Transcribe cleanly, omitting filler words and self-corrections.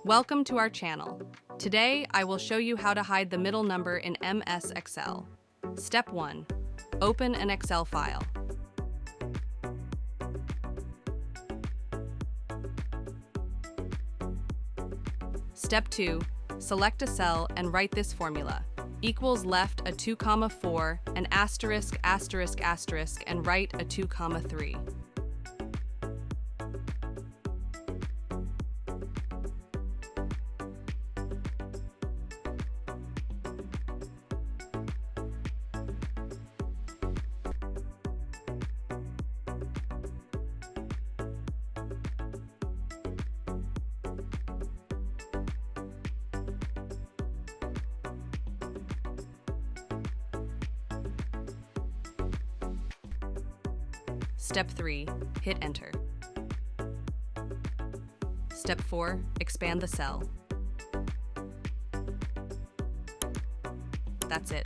Welcome to our channel. Today, I will show you how to hide the middle number in MS Excel. Step 1. Open an Excel file. Step 2. Select a cell and write this formula. Equals left a 2, 4, an asterisk, asterisk, asterisk, and right a 2, 3. Step 3. Hit enter. Step 4. Expand the cell. That's it.